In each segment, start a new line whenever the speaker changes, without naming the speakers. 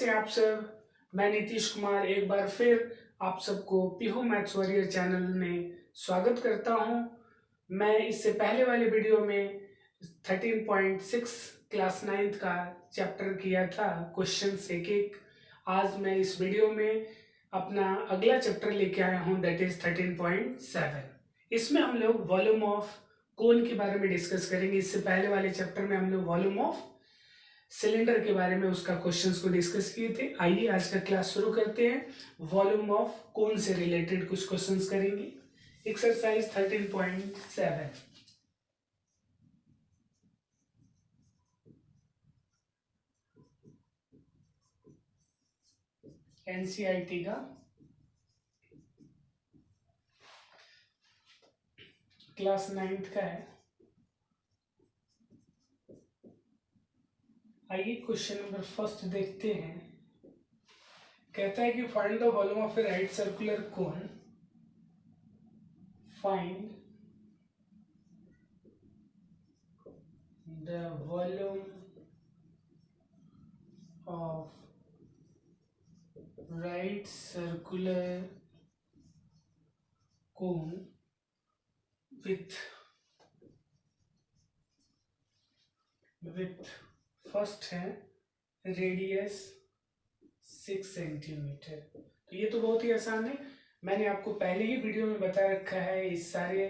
कैसे आप सब। मैं नीतीश कुमार एक बार फिर आप सबको पीहू मैथ्स वॉरियर चैनल में स्वागत करता हूं। मैं इससे पहले वाले वीडियो में 13.6 क्लास 9th का चैप्टर किया था, क्वेश्चंस एक एक। आज मैं इस वीडियो में अपना अगला चैप्टर लेके आया हूं, दैट इज 13.7। इसमें हम लोग वॉल्यूम ऑफ कोन के बारे में डिस्कस करेंगे। इससे पहले वाले चैप्टर में हम लोग वॉल्यूम ऑफ सिलेंडर के बारे में उसका क्वेश्चंस को डिस्कस किए थे। आइए आज का क्लास शुरू करते हैं। वॉल्यूम ऑफ कोन से रिलेटेड कुछ क्वेश्चंस करेंगे। एक्सरसाइज 13.7 एनसीईआरटी का क्लास 9th का है। आइए क्वेश्चन नंबर फर्स्ट देखते हैं। कहता है कि find the volume of A right circular cone. Find the volume of right circular cone with first है रेडियस 6 सेंटीमीटर। तो ये तो बहुत ही आसान है, मैंने आपको पहले ही वीडियो में बता रखा है। इस सारे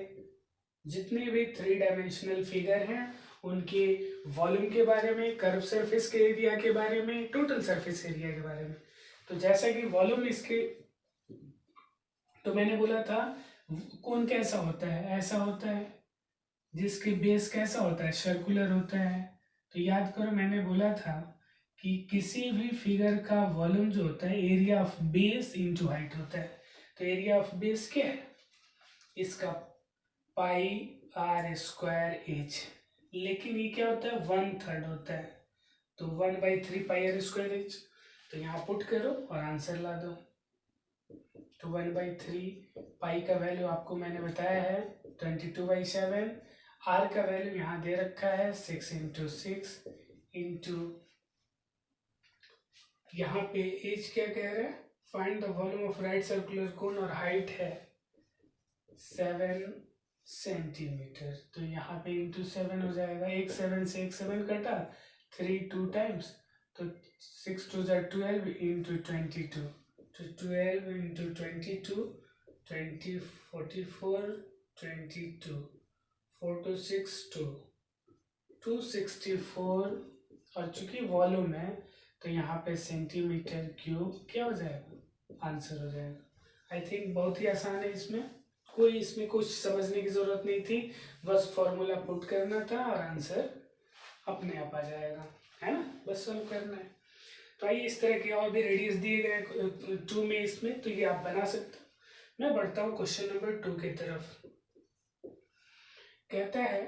जितने भी 3 डायमेंशनल फिगर हैं उनके वॉल्यूम के बारे में, कर्व सरफेस के एरिया के बारे में, टोटल सरफेस एरिया के बारे में। तो जैसा कि वॉल्यूम इसके, तो मैंने बोला था कोन कैसा होता है, ऐसा होता है, जिसके बेस कैसा होता है, सर्कुलर होता है। तो याद करो मैंने बोला था कि किसी भी फिगर का वॉल्यूम जो होता है area of base into height होता है। तो एरिया ऑफ बेस क्या है इसका, पाई आर स्क्वायर एच, लेकिन ये क्या होता है 1/3 होता है। तो 1/3 पाई आर स्क्वायर एच। तो यहाँ पुट करो और आंसर ला दो। तो 1/3 पाई का वैल्यू आपको मैंने बताया है 22/7। आर का वैल्यू यहाँ दे रखा है 6 × 6 इंटू, यहाँ पे एच क्या कह रहा है, find the volume of right circular cone, और हाइट है 7 सेंटीमीटर। तो यहाँ पे इंटू 7 हो जाएगा। एक 7 से एक 7 कटा, 3 2 टाइम्स, तो 6 2 12 इंटू 22। तो 12 इंटू 22 20 44 22 4 2 6 2 264। और चूंकि वॉल्यूम है तो यहाँ पे सेंटीमीटर क्यूब क्या हो जाएगा, आंसर हो जाएगा। आई थिंक बहुत ही आसान है, इसमें कुछ समझने की जरूरत नहीं थी, बस फॉर्मूला पुट करना था और आंसर अपने आप आ जाएगा, है ना, बस सॉल्व करना है। तो आइए इस तरह के और भी रेडियस दिए गए 2 में इसमें, तो ये आप बना सकते हो। मैं बढ़ता हूँ क्वेश्चन नंबर 2 की तरफ। कहता है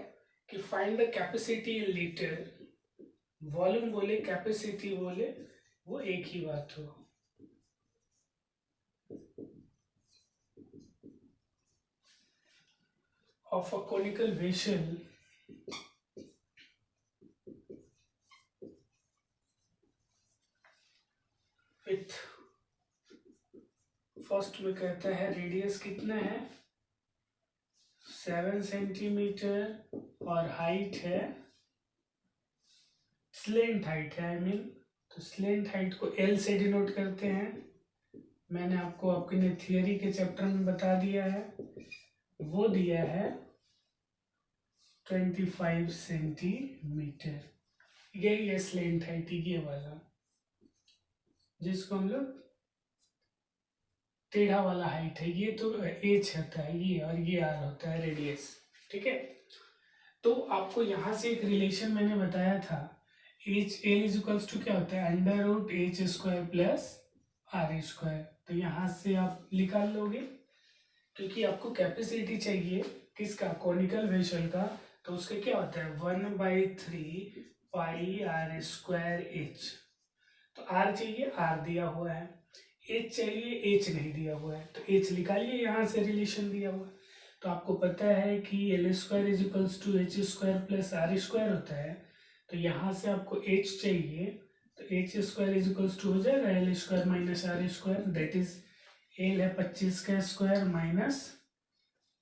कि find the capacity in litre. Volume बोले कैपेसिटी बोले वो एक ही बात हो। Of a conical vessel with, first में कहता है रेडियस कितना है 7 सेंटीमीटर और हाइट है, स्लेंट हाइट है आई मीन। तो स्लेंट हाइट को एल से डिनोट करते हैं। मैंने आपको अपने थियरी के चैप्टर में बता दिया है, वो दिया है 25 सेंटीमीटर। यही है स्लेंट हाइट, ये वाला जिसको हम लोग टेढ़ा वाला हाइट है, ये तो एच होता है ये, और ये आर होता है रेडियस, ठीक है। तो आपको यहाँ से एक रिलेशन मैंने बताया था, H L is equals to क्या होता है, √h² प्लस r²। तो यहाँ से आप निकाल लोगे, क्योंकि आपको कैपेसिटी चाहिए किसका, कोनिकल वेसल का। तो उसके क्या होता है 1/3 पाई r² h। तो r चाहिए, r दिया हुआ है, h चाहिए, h नहीं दिया हुआ है, तो h निकालिए, यहाँ से रिलेशन दिया हुआ है। तो आपको पता है कि L² = h² + r² होता है। तो यहाँ से आपको h चाहिए, तो H square is equals to हो जाएगा L square minus R square, that is L है 25 का स्क्वायर माइनस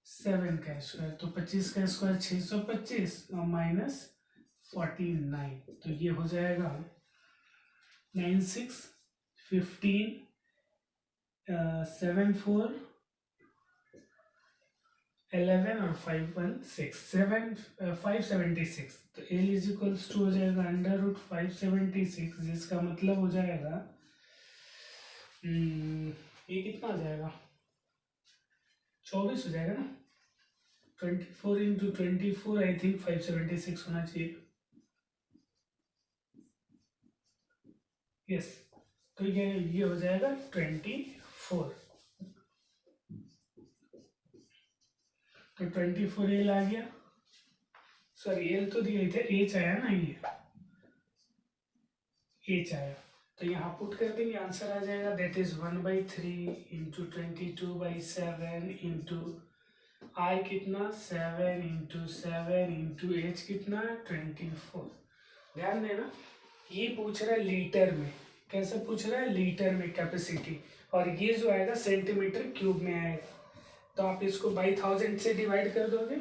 7 का स्क्वायर, तो 25 का स्क्वायर 625 और माइनस 49, तो ये हो जाएगा 9 6 15 7 4 11 और 5 1 6 7 576, तो एल इज इक्वल्स टू हो जाएगा अंडर रूट 576, जिसका मतलब हो जाएगा ये कितना आ जाएगा 24 हो जाएगा ना, 24 इंटू 24 आई थिंक 576 होना चाहिए, यस। तो ये हो जाएगा 24, तो 24 एल आ गया, सॉरी एल तो दिए थे, एच आया ना, ये एच आया, तो यहाँ पुट कर देंगे, आंसर आ जाएगा दैट इज 1/3 इंटू 22/7 इंटू आई कितना 7 इंटू 7 इंटू एच कितना 24। ध्यान देना ये पूछ रहा है लीटर में, कैसे पूछ रहा है लीटर में कैपेसिटी, और ये जो आएगा सेंटीमीटर क्यूब में आएगा, तो आप इसको बाई 1000 से डिवाइड कर दोगे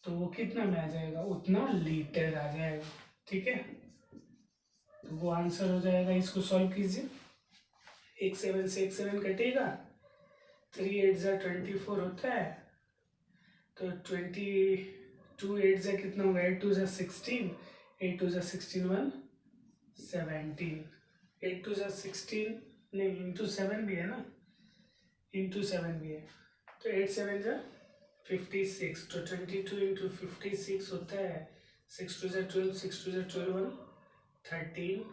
तो वो कितना में आ जाएगा, उतना लीटर आ जाएगा, ठीक है। तो वो आंसर हो जाएगा, इसको सॉल्व कीजिए, 1 7 से 1 7 कटेगा, 3 8 जा 24 होता है, तो 22 8 जा कितना होगा, 8 2 जा 16, 8 2 जा 16 1 17, 8 2 जा 16 नहीं इंटू 7 भी है ना, इंटू 7 भी है, तो 8 7 जा 56, तो 22 इंटू 56 होता है 6 2 जा 12, 6 2 जा 12 1 13,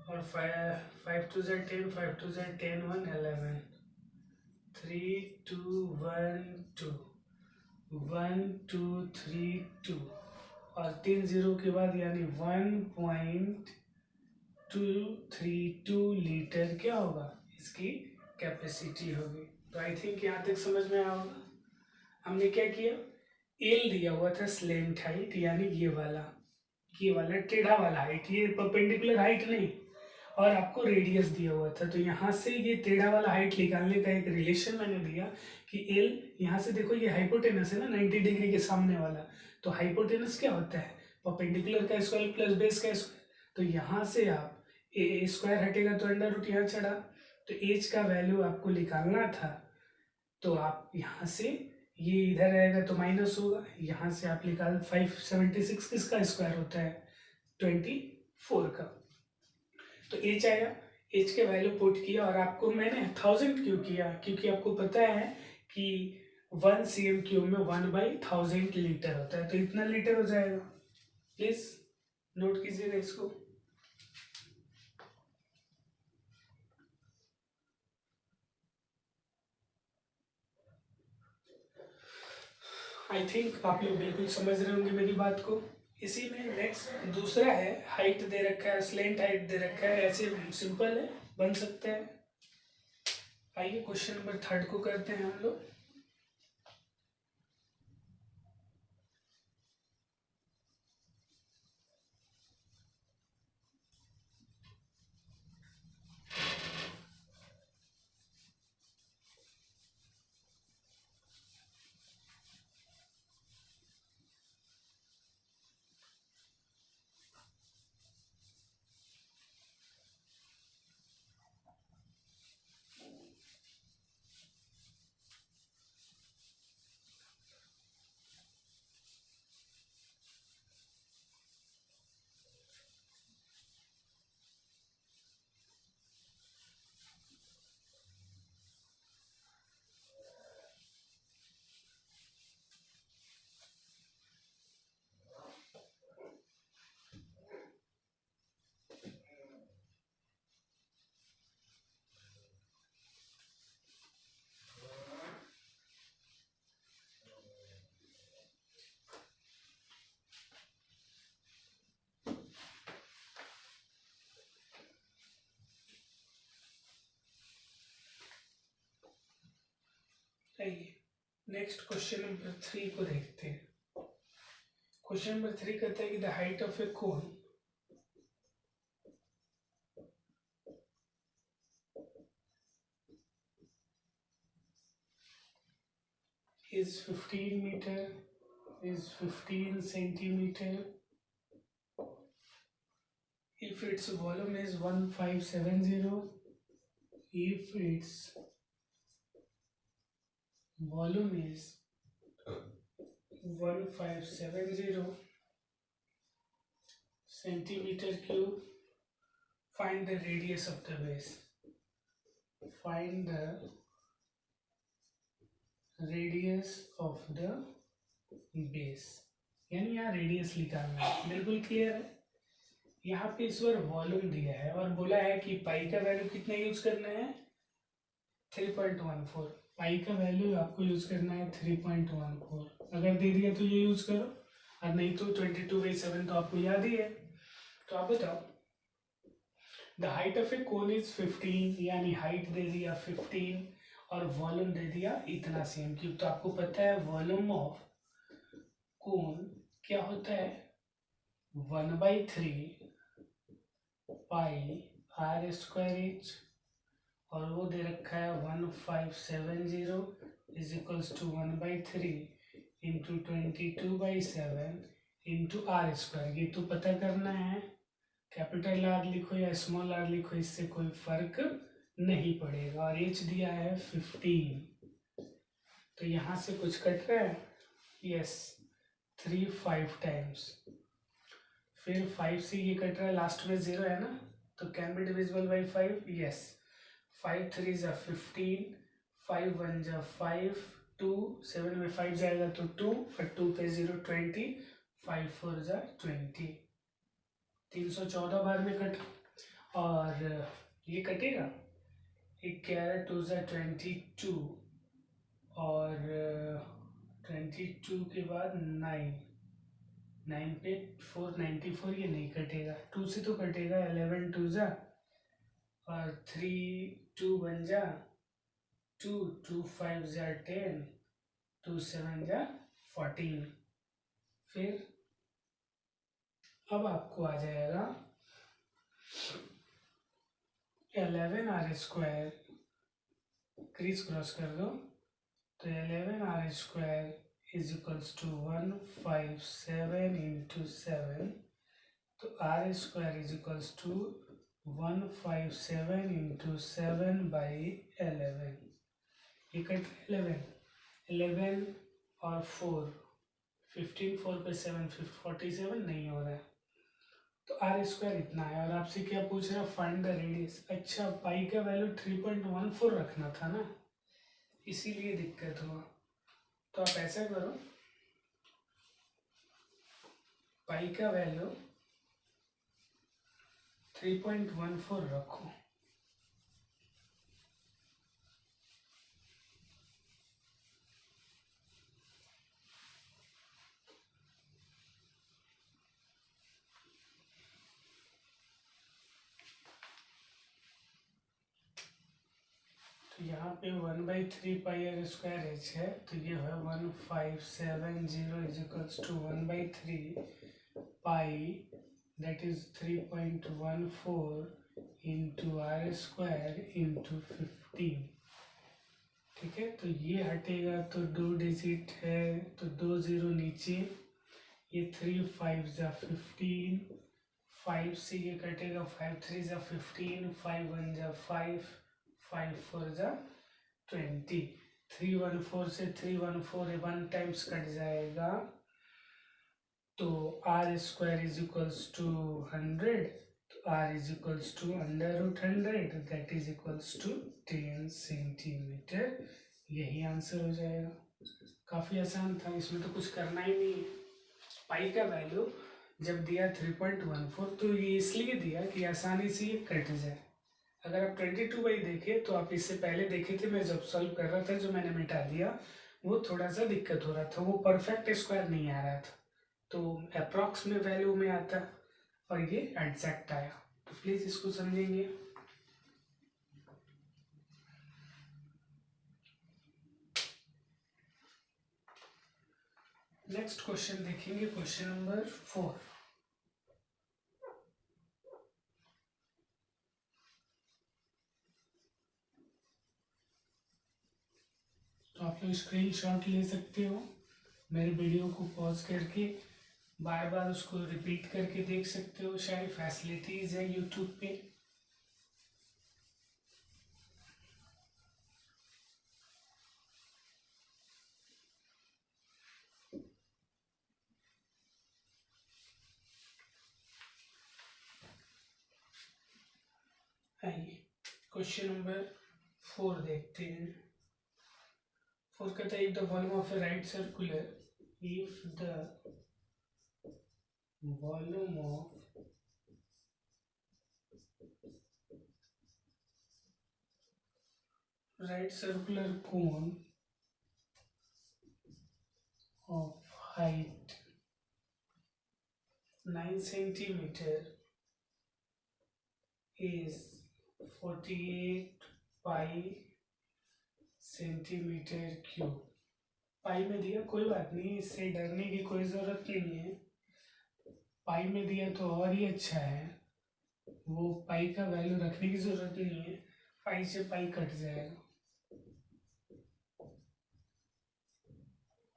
और 5 2 जा 10, 5 2 जा 10 1 11, 3 2 1 2 1 2 3 2, और 3 0 के बाद यानी 1.232 लीटर क्या होगा, इसकी कैपेसिटी होगी। तो आई थिंक यहाँ तक समझ में आया होगा। हमने क्या किया, एल दिया हुआ था स्लेंट हाइट, यानी ये वाला टेढ़ा वाला हाइट, ये परपेंडिकुलर हाइट नहीं, और आपको रेडियस दिया हुआ था, तो यहाँ से ये टेढ़ा वाला हाइट निकालने का एक रिलेशन मैंने दिया कि एल, यहाँ से देखो ये हाइपोटेनस है ना 90 डिग्री के सामने वाला, तो हाइपोटेनस क्या होता है, परपेंडिकुलर का स्क्वायर प्लस बेस का स्क्वायर, तो यहाँ से आप ए स्क्वायर हटेगा तो अंडर रूट यहाँ चढ़ा, तो एच का वैल्यू आपको निकालना था, तो आप यहाँ से ये इधर रहेगा तो माइनस होगा, यहाँ से आप निकाल 576 किसका स्क्वायर होता है 24 का, तो एच आया, एच के वैल्यू पुट किया, और आपको मैंने 1000 क्यों किया, क्योंकि आपको पता है कि 1 cm³ में 1/1000 लीटर होता है, तो इतना लीटर हो जाएगा, प्लीज नोट कीजिएगा इसको। आई थिंक आप लोग बिल्कुल समझ रहे होंगे मेरी बात को। इसी में नेक्स्ट दूसरा है, हाइट दे रखा है, स्लेंट हाइट दे रखा है, ऐसे सिंपल है, बन सकते हैं। आइए क्वेश्चन नंबर 3 को करते हैं हम लोग। आइए नेक्स्ट क्वेश्चन नंबर 3 को देखते हैं। क्वेश्चन नंबर 3 कहता है कि the height of A cone is 15 meter, is 15 centimeter if its volume is 1570, if its volume is 1570 centimeter cube, find the radius of the base. Find the radius of the base. यानी यहाँ radius निकालना है। बिल्कुल clear है। यहाँ पे इस बार volume दिया है और बोला है कि पाई का वैल्यू कितना यूज करना है 3.14। पाई का वैल्यू आपको यूज करना है 3.14। अगर दे दिया तो ये यूज करो और नहीं तो 22/7 तो आपको याद ही है। तो आप बताओ the height of A cone is 15, यानी हाइट दे दिया 15 और वॉल्यूम दे दिया इतना सेम क्यूब। तो आपको पता है वॉल्यूम ऑफ कोन क्या होता है 1/3 पाई आर स्क्वायर एच, और वो दे रखा है 1570 is equals to 1/3 into 22/7 into R square. ये तो पता करना है, कैपिटल आर लिखो या स्मॉल आर लिखो, इससे कोई फर्क नहीं पड़ेगा। और एच दिया है 15, तो यहाँ से कुछ कट रहा है, यस 3 5 टाइम्स, फिर 5 से ये कट रहा है, लास्ट में 0 है ना, तो can be divisible by 5, yes 5 3 जा 15, 5 1 जा 5, 2 7 में 5 जाएगा तो 2 और 2 पे 0 20, 5 4 जा 20, 314 बार में कट। और ये कटेगा 11 2 जा 22 और 22 के बाद 9 पे 494, ये नहीं कटेगा। 2 से तो कटेगा, 11 2 जा और 3 2 1 जा 2 2 5 जा 10 2 7 जा 14। फिर अब आपको आ जाएगा 11 आर स्क्वायर, क्रीज क्रॉस कर दो, तो 11 R square is equals to 157 into 7, तो R square is equals to 157 into 7 by 11। ये कट 11 और 4, 15 4 पे 7 47 नहीं हो रहा है, तो आर स्क्वायर इतना है। और आपसे क्या पूछ रहा है, फाइंड द रेडियस। अच्छा, पाई का वैल्यू 3.14 रखना था ना, इसीलिए दिक्कत हुआ। तो आप ऐसा करो, पाई का वैल्यू 3.14 रखो, तो यहाँ पे 1/3 पाई आर स्क्वायर एच है, तो ये है 1570 is equals to 1/3 pi, that is 3.14 into R square into 15। ठीक है, तो ये हटेगा तो 2 डिजिट है, तो 2 0 नीचे, ये 3 5 जा 15, 5 से ये कटेगा, 5 3 जा 15, 5 1 जा 5, 5 4 जा 20, 314 से 314 1 टाइम्स कट जाएगा, तो R square is equals to 100, तो R is equals to √100, that is equals to 10 centimetre. यही आंसर हो जाएगा। काफ़ी आसान था, इसमें तो कुछ करना ही नहीं है। पाई का वैल्यू जब दिया 3.14, तो ये इसलिए दिया कि आसानी से ये कट जाए। अगर आप 22 देखें तो आप इससे पहले देखे थे, मैं जब सॉल्व कर रहा था, जो मैंने मिटा दिया, वो थोड़ा सा दिक्कत हो रहा था, वो परफेक्ट स्क्वायर नहीं आ रहा था, तो अप्रॉक्स में वैल्यू में आता और ये एग्जैक्ट आया। तो प्लीज़ इसको समझेंगे। नेक्स्ट क्वेश्चन देखेंगे, क्वेश्चन नंबर 4। तो आप लोग स्क्रीनशॉट ले सकते हो, मेरे वीडियो को पॉज करके बार बार उसको रिपीट करके देख सकते हो, सारी फैसिलिटीज है यूट्यूब पे। आइए क्वेश्चन नंबर 4 देखते हैं। 4 कहता है, if the volume of A right circular, if the volume of right circular cone of height 9 centimeter is 48 pi centimeter cube. Pi में दिया, कोई बात नहीं, इससे डरने की कोई ज़रूरत नहीं है। पाई में दिया तो और ही अच्छा है, वो पाई का वैल्यू रखने की ज़रूरत नहीं है, पाई से पाई कट जाएगा।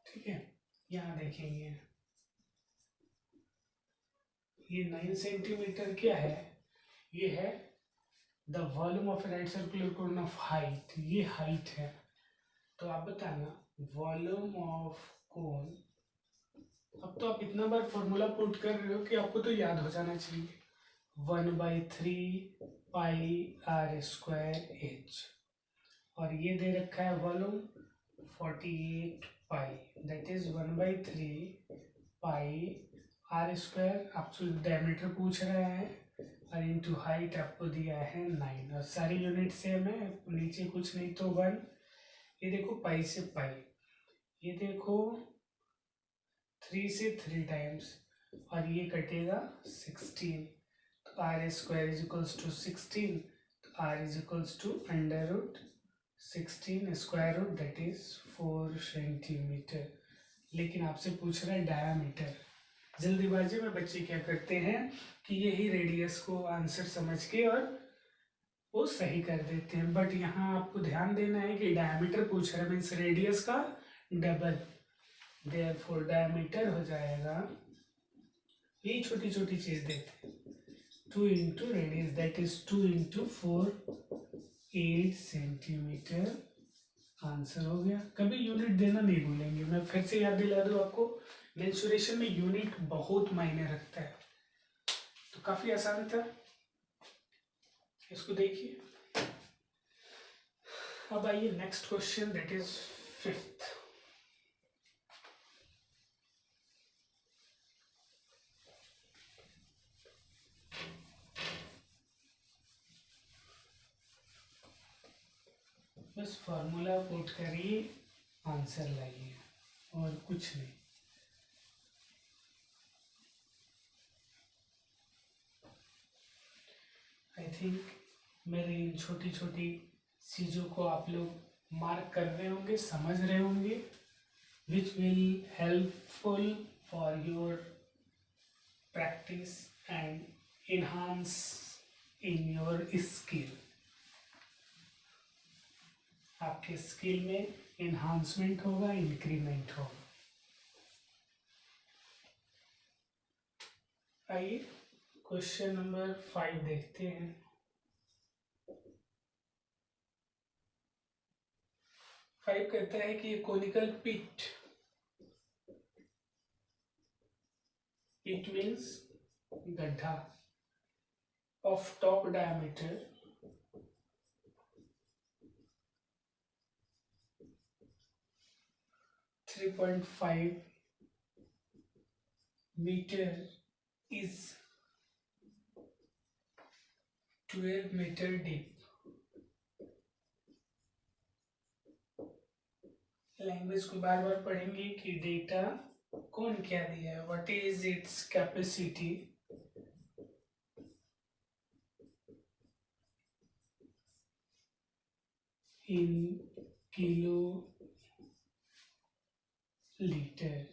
ठीक है, यहाँ देखेंगे ये 9 सेंटीमीटर क्या है, ये है the volume of right circular cone of height, ये हाइट है। तो आप बताना वॉल्यूम ऑफ कोन। अब तो आप इतना बार फॉर्मूला पुट कर रहे हो कि आपको तो याद हो जाना चाहिए, 1/3 पाई आर स्क्वायर एच, और ये दे रखा है volume 48 pi, that is 1/3 pi are square. आपसे डायमीटर पूछ रहा है और इनटू हाइट आपको दिया है 9, और सारी यूनिट सेम है, नीचे कुछ नहीं तो 1। ये देखो पाई से पाई, ये देखो 3 से 3 टाइम्स, और ये कटेगा 16, तो R square is equals to 16, तो R is equals to √16 square root, that is 4 centimetre. लेकिन आपसे पूछ रहा है डायामीटर। जल्दीबाजी में बच्चे क्या करते हैं कि यही रेडियस को आंसर समझ के और वो सही कर देते हैं, बट यहाँ आपको ध्यान देना है कि डायमीटर पूछ रहा है, मीन्स रेडियस का डबल, देयरफॉर डायमीटर हो जाएगा, यही छोटी छोटी चीज देते हैं, 2 into radius, that is 2 into 4, 8 centimetre. Answer हो गया। कभी यूनिट देना नहीं भूलेंगे, मैं फिर से याद दिला दूं आपको, मेंसुरेशन में यूनिट बहुत मायने रखता है। तो काफी आसान था, इसको देखिए। अब आइए next question, that is 5th। बस फॉर्मूला पुट करिए, आंसर लाइए, और कुछ नहीं। आई थिंक मेरी इन छोटी छोटी चीज़ों को आप लोग मार्क कर रहे होंगे, समझ रहे होंगे, which will helpful for your practice and enhance in your skill. आपके स्किल में इन्हांसमेंट होगा, इंक्रीमेंट होगा। आइए क्वेश्चन नंबर 5 देखते हैं। फाइव कहता है कि कोनिकल पिट, पिट मीन्स गड्ढा, of top diameter 3.5 meter is 12 meter deep। Language को बार बार पढ़ेंगे कि डेटा कौन क्या दिया है, what is its capacity, in kilo litre.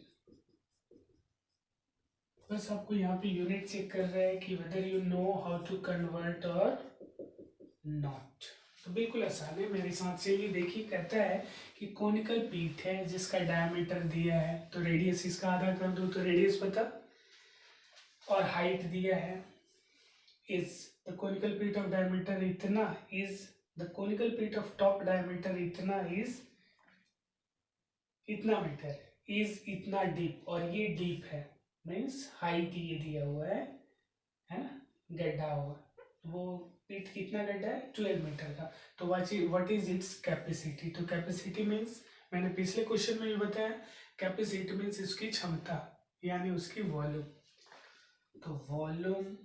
बस आपको यहाँ पे यूनिट चेक कर रहा है कि whether you know how to convert or not. तो बिल्कुल आसान है, मेरे साथ से भी देखिए। कहता है कि कॉनिकल पीट है जिसका डायमीटर दिया है, तो रेडियस इसका आधा कर दो तो रेडियस पता, और हाइट दिया है इज द कॉनिकल पीट ऑफ डायमीटर इतना, इज द कॉनिकल पीट ऑफ टॉप डायमीटर इतना, इज इतना मीटर, इज इतना डीप, और ये डीप है मीन्स हाइट ये दिया हुआ है ना, गड्ढा हुआ, वो पीट कितना गड्ढा है 12 मीटर का। तो व्हाट इज इट्स कैपेसिटी, तो कैपेसिटी मीन्स मैंने पिछले क्वेश्चन में भी बताया, कैपेसिटी मीन्स उसकी क्षमता यानी उसकी वॉल्यूम। तो वॉल्यूम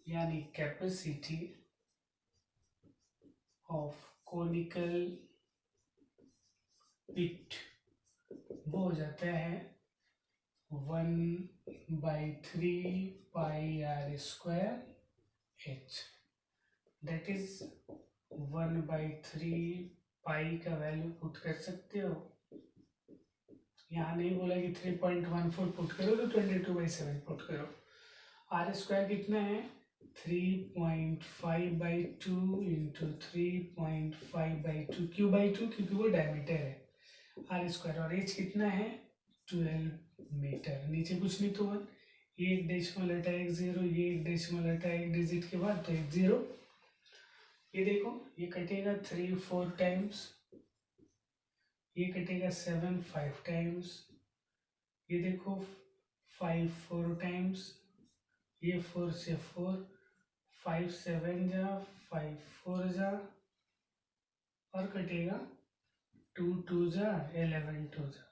यानी कैपेसिटी ऑफ कोनिकल पिट वो हो जाता है 1/3 pi are square h, that is 1/3 pi का वैल्यू पुट कर सकते हो। यहाँ नहीं बोला कि 3.14 पुट करो तो 22/7 पुट करो। आर स्क्वायर कितना है 3.5/2 इंटू 3.5/2 क्यों क्योंकि वो डायमीटर है आर स्क्वायर, और एच कितना है 12 मीटर। नीचे कुछ नहीं तो 1, ये एक डेसिमल हटा एक 0, ये एक डेसिमल हटा एक डिजिट के बाद तो एक 0। ये देखो ये कटेगा 3 4 टाइम्स, ये कटेगा 7 5 टाइम्स, ये देखो 5 4 टाइम्स, ये 4 से 4, 5 7 जा 5 4 जा, और कटेगा 2 2 जा 11 2 जा,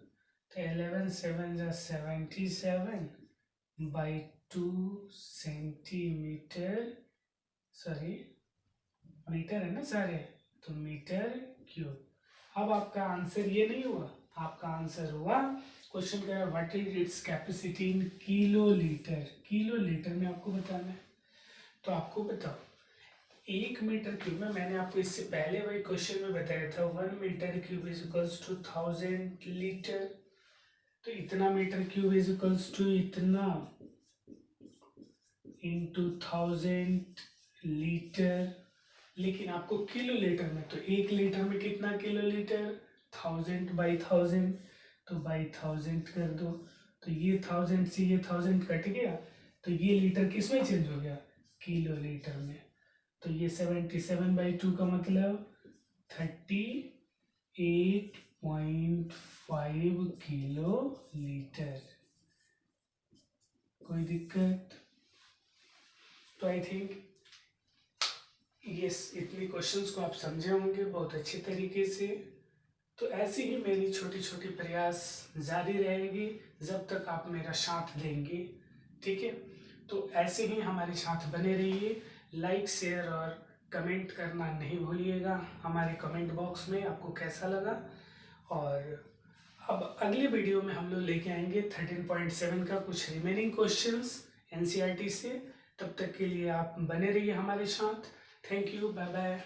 तो 11 7 जा 77/2 सेंटीमीटर, सॉरी मीटर है ना सारे, तो मीटर क्यूब। अब आपका आंसर ये नहीं हुआ, आपका आंसर हुआ, क्वेश्चन कह रहा है what is its capacity in kilolitre, kilolitre में आपको बताना है। तो आपको बताओ 1 मीटर क्यूब में, मैंने आपको इससे पहले वही क्वेश्चन में बताया था 1 metre cube is equals to 1000 litre, तो इतना metre cube is equals to इतना इंटू 1000 लीटर। लेकिन आपको किलो लीटर में, तो 1 लीटर में कितना किलो लीटर 1000/1000, तो बाई 1000 कर दो, तो ये 1000 से ये 1000 कट गया, तो ये लीटर किस में चेंज हो गया किलो लीटर में, तो ये 77/2 का मतलब 38.5 किलो लीटर। कोई दिक्कत? तो आई थिंक यस, इतने क्वेश्चंस को आप समझे होंगे बहुत अच्छे तरीके से। तो ऐसे ही मेरी छोटी छोटी प्रयास जारी रहेगी जब तक आप मेरा साथ देंगे, ठीक है। तो ऐसे ही हमारे साथ बने रहिए, लाइक शेयर और कमेंट करना नहीं भूलिएगा हमारे कमेंट बॉक्स में आपको कैसा लगा। और अब अगले वीडियो में हम लोग लेके आएंगे 13.7 का कुछ रिमेनिंग क्वेश्चंस एनसीईआरटी से। तब तक के लिए आप बने रहिए हमारे साथ। Thank you, bye bye.